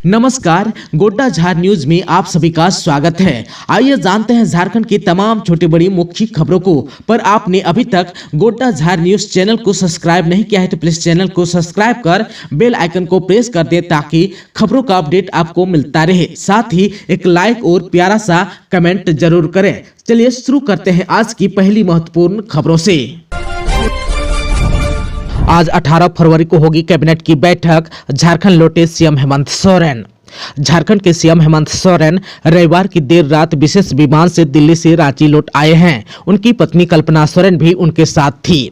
नमस्कार, गोड्डा झार न्यूज में आप सभी का स्वागत है। आइए जानते हैं झारखंड की तमाम छोटी बड़ी मुख्य खबरों को। पर आपने अभी तक गोड्डा झार न्यूज चैनल को सब्सक्राइब नहीं किया है तो प्लीज चैनल को सब्सक्राइब कर बेल आइकन को प्रेस कर दे ताकि खबरों का अपडेट आपको मिलता रहे। साथ ही एक लाइक और प्यारा सा कमेंट जरूर करें। चलिए शुरू करते हैं आज की पहली महत्वपूर्ण खबरों से। आज 18 फरवरी को होगी कैबिनेट की बैठक। झारखंड लौटे सीएम हेमंत सोरेन। झारखंड के सीएम हेमंत सोरेन रविवार की देर रात विशेष विमान से दिल्ली से रांची लौट आए हैं। उनकी पत्नी कल्पना सोरेन भी उनके साथ थी।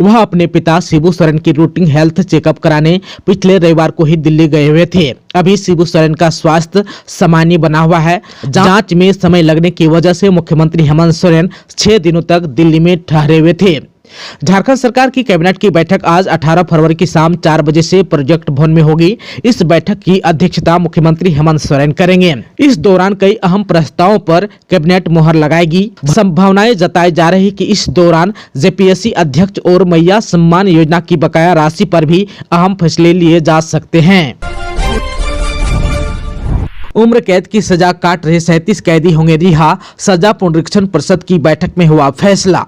वह अपने पिता शिबू सोरेन की रूटीन हेल्थ चेकअप कराने पिछले रविवार को ही दिल्ली गए हुए थे। अभी शिबू सोरेन का स्वास्थ्य सामान्य बना हुआ है। जांच में समय लगने की वजह से मुख्यमंत्री हेमंत सोरेन 6 दिनों तक दिल्ली में ठहरे हुए थे। झारखंड सरकार की कैबिनेट की बैठक आज 18 फरवरी की शाम 4 बजे से प्रोजेक्ट भवन में होगी। इस बैठक की अध्यक्षता मुख्यमंत्री हेमंत सोरेन करेंगे। इस दौरान कई अहम प्रस्तावों पर कैबिनेट मुहर लगाएगी। संभावनाएं जताई जा रही कि इस दौरान जेपीएससी अध्यक्ष और मैया सम्मान योजना की बकाया राशि पर भी अहम फैसले लिए जा सकते हैं। उम्र कैद की सजा काट रहे 37 कैदी होंगे रिहा। सजा पुनरीक्षण परिषद की बैठक में हुआ फैसला।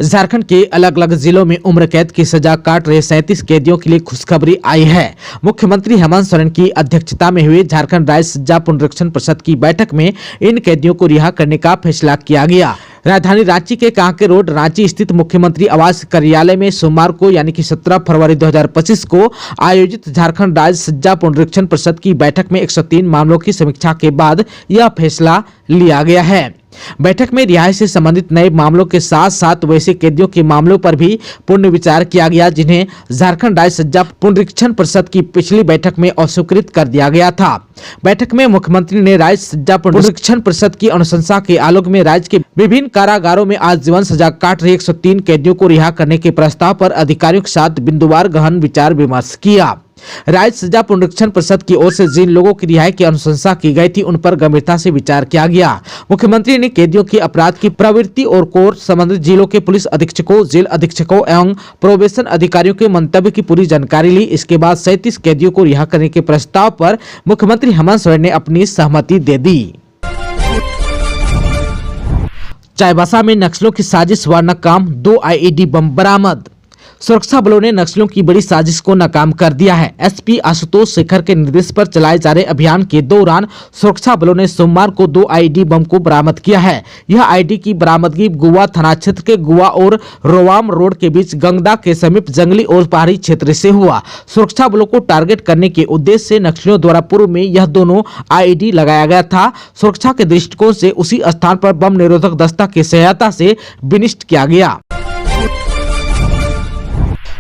झारखंड के अलग अलग जिलों में उम्र कैद की सजा काट रहे 37 कैदियों के लिए खुशखबरी आई है। मुख्यमंत्री हेमंत सोरेन की अध्यक्षता में हुई झारखंड राज्य सजा पुनरीक्षण परिषद की बैठक में इन कैदियों को रिहा करने का फैसला किया गया। राजधानी रांची के कांके रोड रांची स्थित मुख्यमंत्री आवास कार्यालय में सोमवार को यानी कि 17 फरवरी 2025 को आयोजित झारखंड राज्य सज्जा पुनरीक्षण परिषद की बैठक में 103 मामलों की समीक्षा के बाद यह फैसला लिया गया है। बैठक में रिहाई से संबंधित नए मामलों के साथ साथ वैसे कैदियों के मामलों पर भी पुनर्विचार किया गया जिन्हें झारखंड राज्य सज्जा पुनरीक्षण परिषद की पिछली बैठक में अस्वीकृत कर दिया गया था। बैठक में मुख्यमंत्री ने राज्य सज्जा पुनरीक्षण परिषद की अनुशंसा के आलोक में राज्य के विभिन्न कारागारों में आजीवन सजा काट रहे 103 कैदियों को रिहा करने के प्रस्ताव पर अधिकारियों के साथ बिंदुवार गहन विचार विमर्श किया। राज्य सजा पुनरीक्षण परिषद की ओर से जिन लोगों की रिहाई की अनुशंसा की गई थी उन पर गंभीरता से विचार किया गया। मुख्यमंत्री ने कैदियों की अपराध की प्रवृत्ति और कोर्ट संबंधित जिलों के पुलिस अधीक्षकों, जेल अधीक्षकों एवं प्रोबेशन अधिकारियों के मंतव्य की पूरी जानकारी ली। इसके बाद 37 कैदियों को रिहा करने के प्रस्ताव पर मुख्यमंत्री हेमंत सोरेन ने अपनी सहमति दे दी। चाईबासा में नक्सलियों की साजिश व नाकाम, 2 आईईडी बम बरामद। सुरक्षा बलों ने नक्सलियों की बड़ी साजिश को नाकाम कर दिया है। एसपी आशुतोष शेखर के निर्देश पर चलाए जा रहे अभियान के दौरान सुरक्षा बलों ने सोमवार को 2 आईईडी बम को बरामद किया है। यह आईईडी की बरामदगी गुआ थाना क्षेत्र के गुआ और रोवाम रोड के बीच गंगदा के समीप जंगली और पहाड़ी क्षेत्र से हुआ। सुरक्षा बलों को टारगेट करने के उद्देश्य से नक्सलियों द्वारा पूर्व में यह दोनों आईईडी लगाया गया था। सुरक्षा के दृष्टिकोण से उसी स्थान पर बम निरोधक दस्ता की सहायता से विनिष्ट किया गया।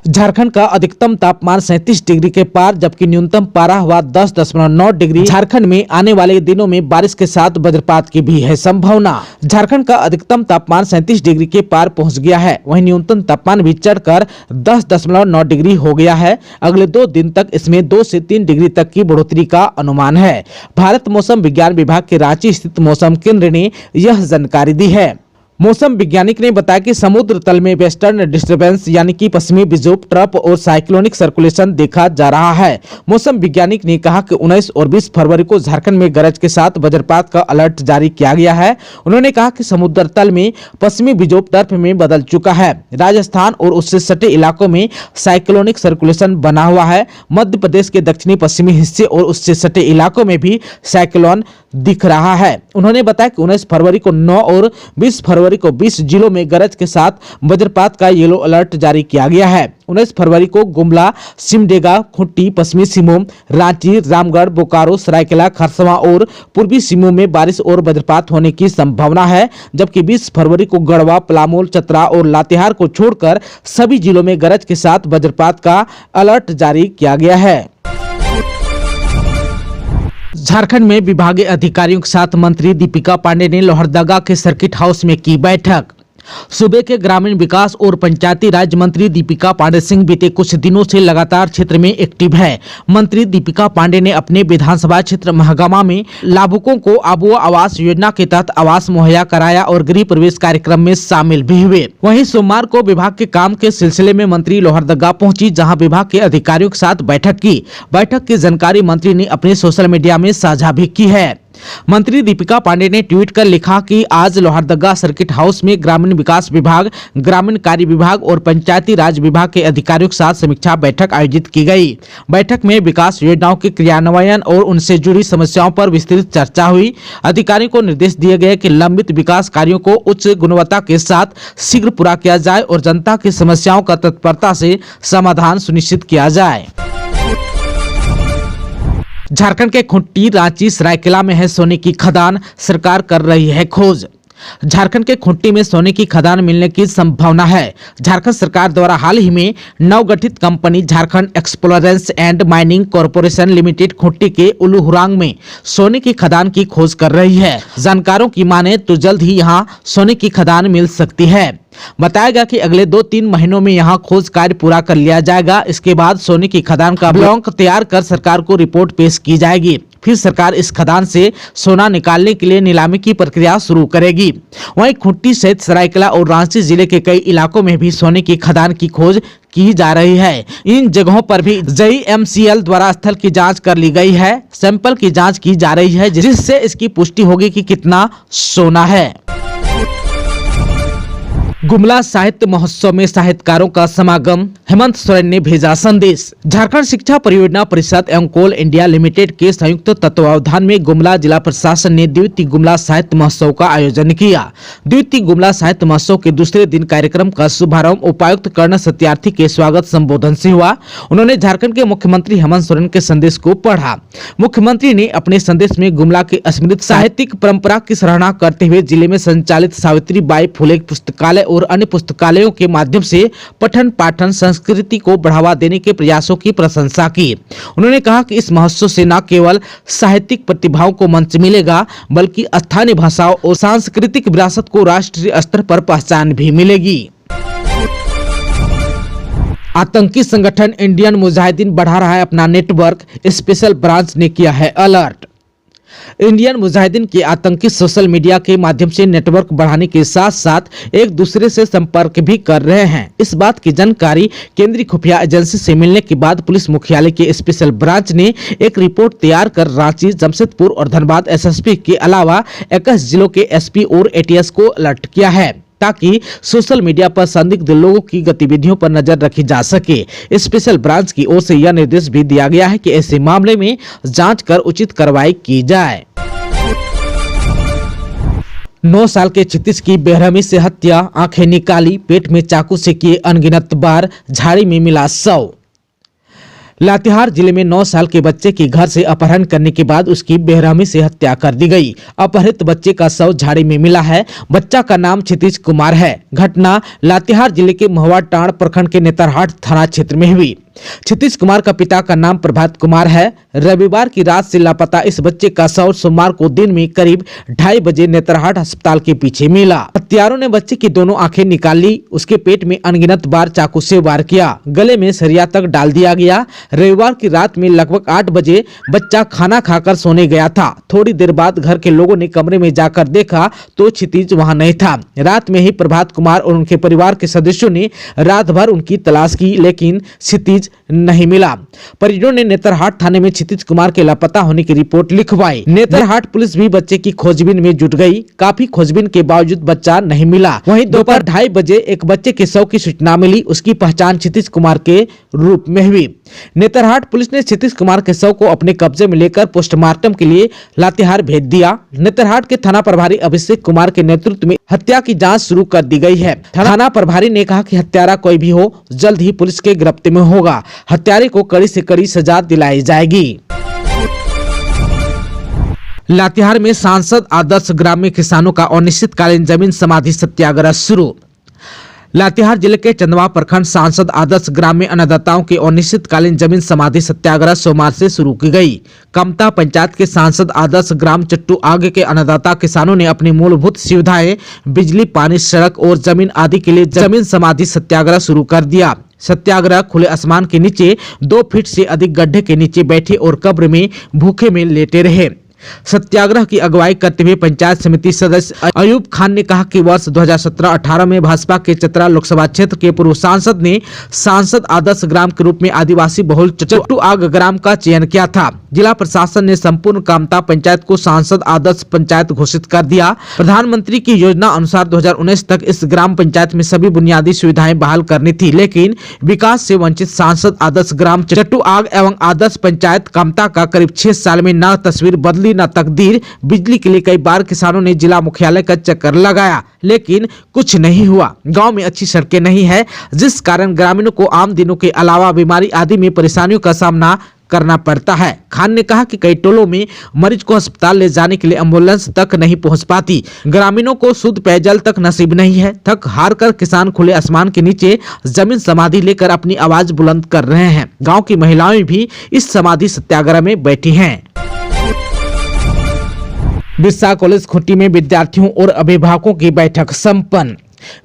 झारखंड का अधिकतम तापमान 37 डिग्री के पार जबकि न्यूनतम पारा हुआ 10.9 डिग्री। झारखंड में आने वाले दिनों में बारिश के साथ वज्रपात की भी है संभावना। झारखंड का अधिकतम तापमान 37 डिग्री के पार पहुंच गया है। वहीं न्यूनतम तापमान भी चढ़कर 10.9 डिग्री हो गया है। अगले 2 दिन तक इसमें 2 से 3 डिग्री तक की बढ़ोतरी का अनुमान है। भारत मौसम विज्ञान विभाग के रांची स्थित मौसम केंद्र ने यह जानकारी दी है। मौसम वैज्ञानिक ने बताया कि समुद्र तल में वेस्टर्न डिस्टर्बेंस यानी कि पश्चिमी विक्षोभ ट्रफ और साइक्लोनिक सर्कुलेशन देखा जा रहा है। मौसम वैज्ञानिक ने कहा कि 19 और 20 फरवरी को झारखंड में गरज के साथ वज्रपात का अलर्ट जारी किया गया है। उन्होंने कहा कि समुद्र तल में पश्चिमी विक्षोभ ट्रफ में बदल चुका है। राजस्थान और उससे सटे इलाकों में साइक्लोनिक सर्कुलेशन बना हुआ है। मध्य प्रदेश के दक्षिणी पश्चिमी हिस्से और उससे सटे इलाकों में भी साइक्लोन दिख रहा है। उन्होंने बताया कि 19 फरवरी को 9 और 20 फरवरी को 20 जिलों में गरज के साथ वज्रपात का येलो अलर्ट जारी किया गया है। 19 फरवरी को गुमला, सिमडेगा, खूंटी, पश्चिमी सिंहभूम, रांची, रामगढ़, बोकारो, सरायकेला, खरसवां और पूर्वी सिंहभूम में बारिश और वज्रपात होने की संभावना है। जबकि 20 फरवरी को गढ़वा, पलामू, चतरा और लातेहार को छोड़कर सभी जिलों में गरज के साथ वज्रपात का अलर्ट जारी किया गया है। झारखंड में विभागीय अधिकारियों के साथ मंत्री दीपिका पांडे ने लोहरदगा के सर्किट हाउस में की बैठक। सूबे के ग्रामीण विकास और पंचायती राज मंत्री दीपिका पांडे सिंह बीते कुछ दिनों से लगातार क्षेत्र में एक्टिव है। मंत्री दीपिका पांडे ने अपने विधानसभा क्षेत्र महागामा में लाभुकों को आबुआ आवास योजना के तहत आवास मुहैया कराया और गृह प्रवेश कार्यक्रम में शामिल भी हुए। वहीं सोमवार को विभाग के काम के सिलसिले में मंत्री लोहरदगा पहुंची, जहां विभाग के अधिकारियों के साथ बैठक की जानकारी मंत्री ने अपने सोशल मीडिया में साझा भी की है। मंत्री दीपिका पांडे ने ट्वीट कर लिखा कि आज लोहरदगा सर्किट हाउस में ग्रामीण विकास विभाग, ग्रामीण कार्य विभाग और पंचायती राज विभाग के अधिकारियों के साथ समीक्षा बैठक आयोजित की गई। बैठक में विकास योजनाओं के क्रियान्वयन और उनसे जुड़ी समस्याओं पर विस्तृत चर्चा हुई। अधिकारियों को निर्देश दिए गए कि लंबित विकास कार्यों को उच्च गुणवत्ता के साथ शीघ्र पूरा किया जाए और जनता की समस्याओं का तत्परता से समाधान सुनिश्चित किया जाए। झारखंड के खूंटी, रांची, सरायकेला में है सोने की खदान, सरकार कर रही है खोज। झारखंड के खूंटी में सोने की खदान मिलने की संभावना है। झारखंड सरकार द्वारा हाल ही में नवगठित company Jharkhand explorations and mining corporation limited Khunti के उलूहुरांग में सोने की खदान की खोज कर रही है। जानकारों की माने तो जल्द ही यहां सोने की खदान मिल सकती है। बताया गया कि अगले 2-3 महीनों में यहां खोज कार्य पूरा कर लिया जाएगा। इसके बाद सोने की खदान का ब्लॉक तैयार कर सरकार को रिपोर्ट पेश की जाएगी। फिर सरकार इस खदान से सोना निकालने के लिए नीलामी की प्रक्रिया शुरू करेगी। वहीं खूंटी सहित सरायकेला और रांची जिले के कई इलाकों में भी सोने की खदान की खोज की जा रही है। इन जगहों पर भी JMCL द्वारा स्थल की जांच कर ली गई है। सैंपल की जांच की जा रही है, जिससे इसकी पुष्टि होगी कि कितना सोना है। गुमला साहित्य महोत्सव में साहित्यकारों का समागम, हेमंत सोरेन ने भेजा संदेश। झारखंड शिक्षा परियोजना परिषद एवं कोल इंडिया लिमिटेड के संयुक्त तत्वावधान में गुमला जिला प्रशासन ने द्वितीय गुमला साहित्य महोत्सव का आयोजन किया। द्वितीय गुमला साहित्य महोत्सव के दूसरे दिन कार्यक्रम का शुभारंभ उपायुक्त कर्ण सत्यार्थी के स्वागत संबोधन से हुआ। उन्होंने झारखंड के मुख्यमंत्री हेमंत सोरेन के संदेश को पढ़ा। मुख्यमंत्री ने अपने संदेश में गुमला के समृद्ध साहित्यिक परंपरा की सराहना करते हुए जिले में संचालित सावित्री बाई फुले पुस्तकालय और अन्य पुस्तकालयों के माध्यम से पठन पाठन संस्कृति को बढ़ावा देने के प्रयासों की प्रशंसा की। उन्होंने कहा कि इस महोत्सव से न केवल साहित्यिक प्रतिभाओं को मंच मिलेगा, बल्कि स्थानीय भाषाओं और सांस्कृतिक विरासत को राष्ट्रीय स्तर पर पहचान भी मिलेगी। आतंकी संगठन इंडियन मुजाहिदीन बढ़ा रहा है अपना नेटवर्क, स्पेशल ब्रांच ने किया है अलर्ट। इंडियन मुजाहिदीन के आतंकी सोशल मीडिया के माध्यम से नेटवर्क बढ़ाने के साथ साथ एक दूसरे से संपर्क भी कर रहे हैं। इस बात की जानकारी केंद्रीय खुफिया एजेंसी से मिलने के बाद पुलिस मुख्यालय के स्पेशल ब्रांच ने एक रिपोर्ट तैयार कर रांची, जमशेदपुर और धनबाद SSP के अलावा 21 जिलों के SP और ATS को अलर्ट किया है, ताकि सोशल मीडिया पर संदिग्ध लोगों की गतिविधियों पर नजर रखी जा सके। स्पेशल ब्रांच की ओर से यह निर्देश भी दिया गया है कि ऐसे मामले में जांच कर उचित कार्रवाई की जाए। 9 साल के क्षितिज की बेरहमी से हत्या, आंखें निकाली, पेट में चाकू से किए अनगिनत बार, झाड़ी में मिला शव। लातेहार जिले में 9 साल के बच्चे की घर से अपहरण करने के बाद उसकी बेरहमी से हत्या कर दी गई। अपहृत बच्चे का शव झाड़ी में मिला है। बच्चा का नाम क्षितिज कुमार है। घटना लातेहार जिले के महुआ टांड़ प्रखंड के नेतरहाट थाना क्षेत्र में हुई। क्षितिज कुमार का पिता का नाम प्रभात कुमार है। रविवार की रात से लापता इस बच्चे का शव सोमवार को दिन में करीब 2:30 बजे नेतरहाट अस्पताल के पीछे मिला। हत्यारों ने बच्चे की दोनों आंखें निकाल ली, उसके पेट में अनगिनत बार चाकू से वार किया, गले में सरिया तक डाल दिया गया। रविवार की रात में लगभग 8 बजे बच्चा खाना खाकर सोने गया था। थोड़ी देर बाद घर के लोगों ने कमरे में जाकर देखा तो क्षितिज वहां नहीं था। रात में ही प्रभात कुमार और उनके परिवार के सदस्यों ने रात भर उनकी तलाश की, लेकिन क्षितिज नहीं मिला। परिजनों ने नेतरहाट थाने में क्षितिज कुमार के लापता होने की रिपोर्ट लिखवाई। नेतरहाट पुलिस भी बच्चे की खोजबीन में जुट गई। काफी खोजबीन के बावजूद बच्चा नहीं मिला। वहीं दोपहर 2:30 बजे एक बच्चे के शव की सूचना मिली। उसकी पहचान क्षितिज कुमार के रूप में हुई। नेतरहाट पुलिस ने क्षितिज कुमार के शव को अपने कब्जे में लेकर पोस्टमार्टम के लिए लातेहार भेज दिया। नेतरहाट के थाना प्रभारी अभिषेक कुमार के नेतृत्व में हत्या की जांच शुरू कर दी गई है। थाना प्रभारी ने कहा कि हत्यारा कोई भी हो, जल्द ही पुलिस के गिरफ्त में होगा। हत्यारे को कड़ी से कड़ी सजा दिलाई जाएगी। लातेहार में सांसद आदर्श ग्राम में किसानों का अनिश्चितकालीन जमीन समाधि सत्याग्रह शुरू। लातेहार जिले के चंदवा प्रखंड सांसद आदर्श ग्राम में अन्नदाताओं की अनिश्चितकालीन जमीन समाधि सत्याग्रह सोमवार से शुरू की गई। कमता पंचायत के सांसद आदर्श ग्राम चट्टू आगे के अन्नदाता किसानों ने अपनी मूलभूत सुविधाएं बिजली, पानी, सड़क और जमीन आदि के लिए जमीन समाधि सत्याग्रह शुरू कर दिया। सत्याग्रह खुले आसमान के नीचे 2 फीट से अधिक गड्ढे के नीचे बैठे और कब्र में भूखे में लेटे रहे। सत्याग्रह की अगुवाई करते हुए पंचायत समिति सदस्य अयूब खान ने कहा कि वर्ष 2017-18 में भाजपा के चतरा लोकसभा क्षेत्र के पूर्व सांसद ने सांसद आदर्श ग्राम के रूप में आदिवासी बहुल चट्टू आग ग्राम का चयन किया था। जिला प्रशासन ने संपूर्ण कामता पंचायत को सांसद आदर्श पंचायत घोषित कर दिया। प्रधानमंत्री की योजना अनुसार 2019 तक इस ग्राम पंचायत में सभी बुनियादी सुविधाएं बहाल करनी थी, लेकिन विकास से वंचित सांसद आदर्श ग्राम चट्टू आग एवं आदर्श पंचायत कामता का करीब 6 साल में न तस्वीर बदली न तकदीर। बिजली के लिए कई बार किसानों ने जिला मुख्यालय का चक्कर लगाया, लेकिन कुछ नहीं हुआ। गांव में अच्छी सड़कें नहीं है, जिस कारण ग्रामीणों को आम दिनों के अलावा बीमारी आदि में परेशानियों का सामना करना पड़ता है। खान ने कहा कि कई टोलों में मरीज को अस्पताल ले जाने के लिए एम्बुलेंस तक नहीं पहुंच पाती। ग्रामीणों को शुद्ध पेयजल तक नसीब नहीं है। थक हार कर किसान खुले आसमान के नीचे जमीन समाधि लेकर अपनी आवाज बुलंद कर रहे हैं। गांव की महिलाएं भी इस समाधि सत्याग्रह में बैठी हैं। बिरसा कॉलेज खुट्टी में विद्यार्थियों और अभिभावकों की बैठक संपन्न।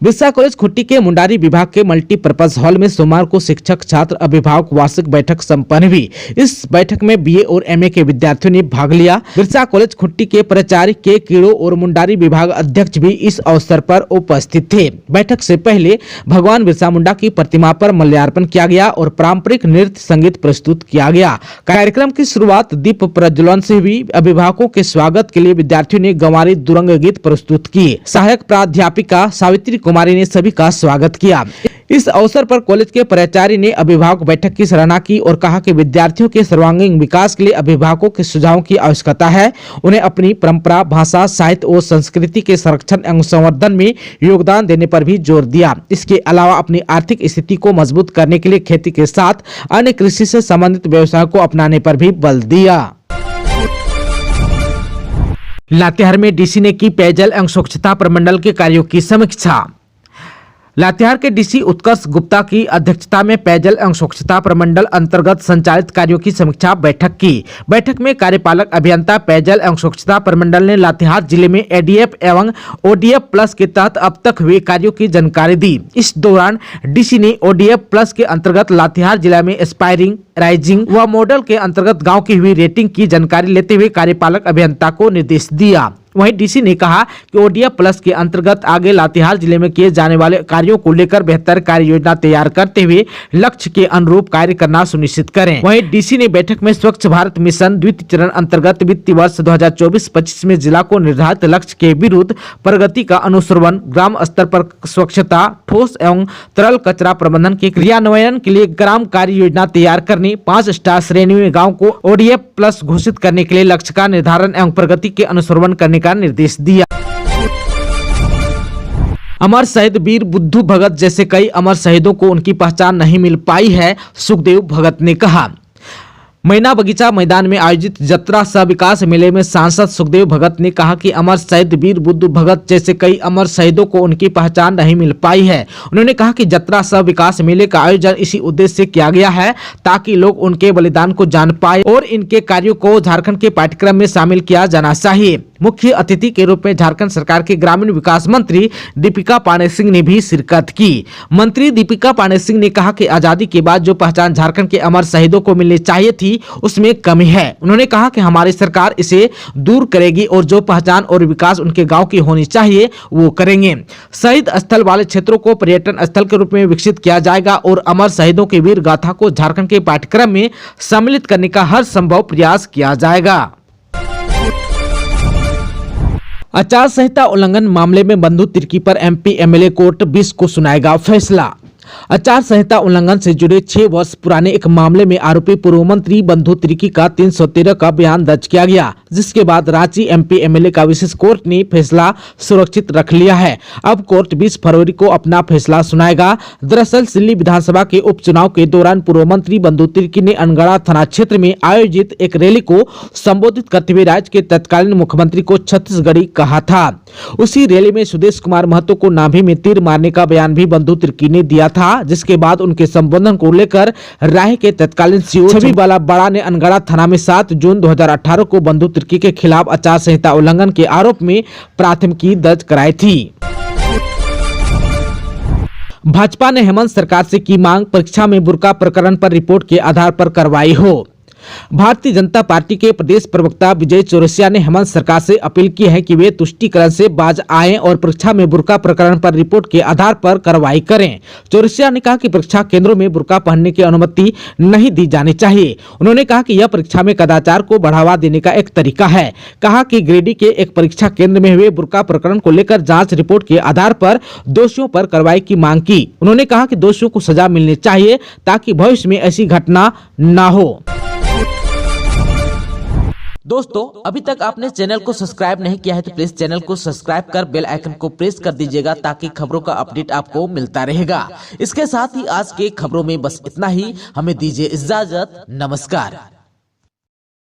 बिरसा कॉलेज खुट्टी के मुंडारी विभाग के मल्टीपर्पज हॉल में सोमवार को शिक्षक, छात्र, अभिभावक वार्षिक बैठक संपन्न हुई। इस बैठक में बीए और एमए के विद्यार्थियों ने भाग लिया। बिरसा कॉलेज खुट्टी के प्राचार्य के कीड़ो और मुंडारी विभाग अध्यक्ष भी इस अवसर पर उपस्थित थे। बैठक से पहले भगवान बिरसा मुंडा की प्रतिमा पर माल्यार्पण किया गया और पारंपरिक नृत्य संगीत प्रस्तुत किया गया। कार्यक्रम की शुरुआत दीप प्रज्वलन से हुई। अभिभावकों के स्वागत के लिए विद्यार्थियों ने गंवारी दुरंग गीत प्रस्तुत किए। सहायक प्राध्यापिका सावित्री कुमारी ने सभी का स्वागत किया। इस अवसर पर कॉलेज के प्राचार्य ने अभिभावक बैठक की सराहना की और कहा कि विद्यार्थियों के सर्वांगीण विकास के लिए अभिभावकों के सुझावों की आवश्यकता है। उन्हें अपनी परंपरा, भाषा, साहित्य और संस्कृति के संरक्षण एवं संवर्धन में योगदान देने पर भी जोर दिया। इसके अलावा अपनी आर्थिक स्थिति को मजबूत करने के लिए खेती के साथ अन्य कृषि से संबंधित व्यवसाय को अपनाने पर भी बल दिया। लातेहार में डीसी ने की पेयजल एवं स्वच्छता प्रमंडल के कार्यों की समीक्षा। लातेहार के डीसी उत्कर्ष गुप्ता की अध्यक्षता में पेयजल एवं स्वच्छता प्रमंडल अंतर्गत संचालित कार्यों की समीक्षा बैठक की। बैठक में कार्यपालक अभियंता पेयजल एवं स्वच्छता प्रमंडल ने लातेहार जिले में एडीएफ एवं ओडीएफ प्लस के तहत अब तक हुए कार्यों की जानकारी दी। इस दौरान डीसी ने ओडीएफ प्लस के अंतर्गत लातेहार जिला में एस्पायरिंग, राइजिंग व मॉडल के अंतर्गत गाँव की हुई रेटिंग की जानकारी लेते हुए कार्यपालक अभियंता को निर्देश दिया। वहीं डीसी ने कहा कि ओडीएफ प्लस के अंतर्गत आगे लातेहार जिले में किए जाने वाले कार्यों को लेकर बेहतर कार्य योजना तैयार करते हुए लक्ष्य के अनुरूप कार्य करना सुनिश्चित करें। वहीं डीसी ने बैठक में स्वच्छ भारत मिशन द्वितीय चरण अंतर्गत वित्तीय वर्ष 2024-25 में जिला को निर्धारित लक्ष्य के विरुद्ध प्रगति का अनुश्रवण, ग्राम स्तर पर स्वच्छता, ठोस एवं तरल कचरा प्रबंधन के क्रियान्वयन के लिए ग्राम कार्य योजना तैयार करने, 5 स्टार श्रेणी में गाँव को ओडीएफ प्लस घोषित करने के लिए लक्ष्य का निर्धारण एवं प्रगति के अनुश्रवण करने का निर्देश दिया। अमर शहीद वीर बुद्धू भगत जैसे कई अमर शहीदों को उनकी पहचान नहीं मिल पाई है, सुखदेव भगत ने कहा। मैना बगीचा मैदान में आयोजित जत्रा सह विकास मेले में सांसद सुखदेव भगत ने कहा कि अमर शहीद वीर बुद्धू भगत जैसे कई अमर शहीदों को उनकी पहचान नहीं मिल पाई है। उन्होंने कहा कि जत्रा सह विकास मेले का आयोजन इसी उद्देश्य से किया गया है ताकि लोग उनके बलिदान को जान पाए और इनके कार्यों को झारखंड के पाठ्यक्रम में शामिल किया जाना चाहिए। मुख्य अतिथि के रूप में झारखंड सरकार के ग्रामीण विकास मंत्री दीपिका पांडे सिंह ने भी शिरकत की। मंत्री दीपिका पांडे सिंह ने कहा कि आजादी के बाद जो पहचान झारखंड के अमर शहीदों को मिलनी चाहिए थी उसमें कमी है। उन्होंने कहा कि हमारी सरकार इसे दूर करेगी और जो पहचान और विकास उनके गांव की होनी चाहिए वो करेंगे। शहीद स्थल वाले क्षेत्रों को पर्यटन स्थल के रूप में विकसित किया जाएगा और अमर शहीदों की वीर गाथा को झारखंड के पाठ्यक्रम में सम्मिलित करने का हर संभव प्रयास किया जाएगा। आचार संहिता उल्लंघन मामले में बंधु तिर्की पर एमपी एमएलए कोर्ट 20 को सुनाएगा फैसला। आचार संहिता उल्लंघन से जुड़े 6 वर्ष पुराने एक मामले में आरोपी पूर्व मंत्री बंधु तिर्की का 313 का बयान दर्ज किया गया, जिसके बाद रांची एमपी एमएलए का विशेष कोर्ट ने फैसला सुरक्षित रख लिया है। अब कोर्ट 20 फरवरी को अपना फैसला सुनाएगा। दरअसल सिल्ली विधानसभा के उपचुनाव के दौरान पूर्व मंत्री बंधु तिर्की ने अनगढ़ा थाना क्षेत्र में आयोजित एक रैली को संबोधित करते हुए राज्य के तत्कालीन मुख्यमंत्री को छत्तीसगढ़ी कहा था। उसी रैली में सुदेश कुमार महतो को नाभि में तीर मारने का बयान भी बंधु तिर्की ने दिया था, जिसके बाद उनके संबोधन को लेकर राय के तत्कालीन सीओ छविबाला बड़ा ने अनगढ़ा थाना में 7 जून 2018 को बंधु तिर्की के खिलाफ आचार संहिता उल्लंघन के आरोप में प्राथमिकी दर्ज कराई थी। भाजपा ने हेमंत सरकार से की मांग, परीक्षा में बुर्का प्रकरण पर रिपोर्ट के आधार पर कार्रवाई हो। भारतीय जनता पार्टी के प्रदेश प्रवक्ता विजय चौरसिया ने हेमंत सरकार से अपील की है कि वे तुष्टीकरण से बाज आएं और परीक्षा में बुर्का प्रकरण पर रिपोर्ट के आधार पर कार्रवाई करें। चौरसिया ने कहा कि परीक्षा केंद्रों में बुर्का पहनने की अनुमति नहीं दी जानी चाहिए। उन्होंने कहा कि यह परीक्षा में कदाचार को बढ़ावा देने का एक तरीका है। कहा कि गिरिडीह के एक परीक्षा केंद्र में हुए बुर्का प्रकरण को लेकर जाँच रिपोर्ट के आधार पर दोषियों पर कार्रवाई की मांग की। उन्होंने कहा कि दोषियों को सजा मिलनी चाहिए ताकि भविष्य में ऐसी घटना न हो। दोस्तों, अभी तक आपने चैनल को सब्सक्राइब नहीं किया है तो प्लीज चैनल को सब्सक्राइब कर बेल आइकन को प्रेस कर दीजिएगा ताकि खबरों का अपडेट आपको मिलता रहेगा। इसके साथ ही आज के खबरों में बस इतना ही। हमें दीजिए इजाजत। नमस्कार।